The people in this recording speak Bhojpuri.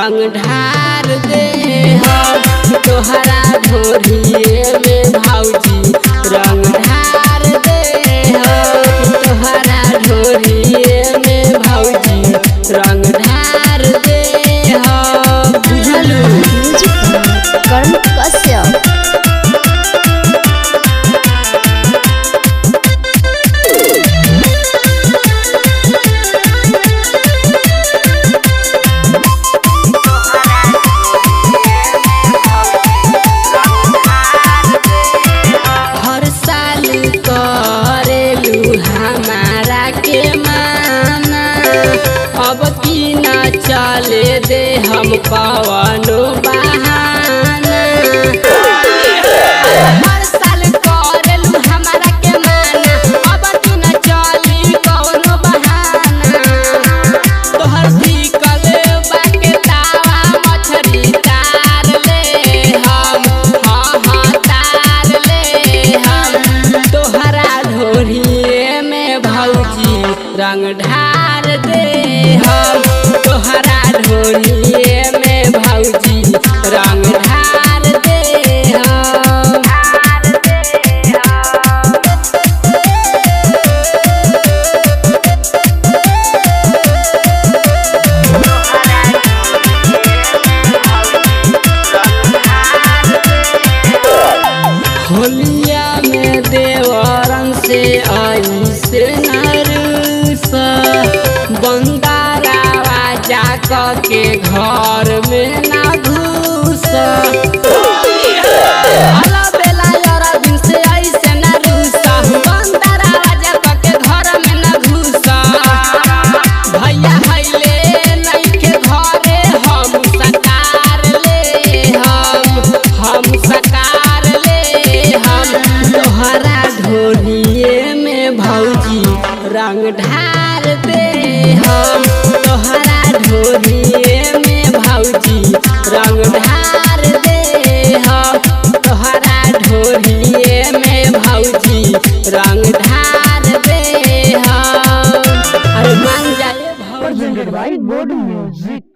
रंग ढार दे हम तोहरा ढोरिए में भौजी रंग ढार दे हम तोहरा ढोरिए में भौजी रंग ढार दे हम बुझलू। कर्ण कश्यप हमारा के माना अब की न चले दे हम पवनो बहाना। हर साल करेलू हमारा के माना अब की न चली कौनो बहाना। तोहर भीकल बाके तावा मछरी तार ले हम हाँ तार ले हम तोहरा ढोरी भौजी रंग ढार दे हम तोहरा ढोरिए में भौजी रंग ढार दे हम। होलिया में देवरन से आई से बंदारावा जाकर के घर में ना घुस अला बेला यारा दिन से ऐसे ना रूसा बंदारावा जाकर के घर में ना घुस भैया हइले नहीं के घरे हम सकार ले हम सकार ले हम तोहरा ढोरिए में भौजी रंग ढार दे हम तोहरा ढोरिए में भौजी रंग ढार दे हम तोहरा ढोरिए में भौजी रंग ढार दे हम। अरे मान जाए भौजी। Board music.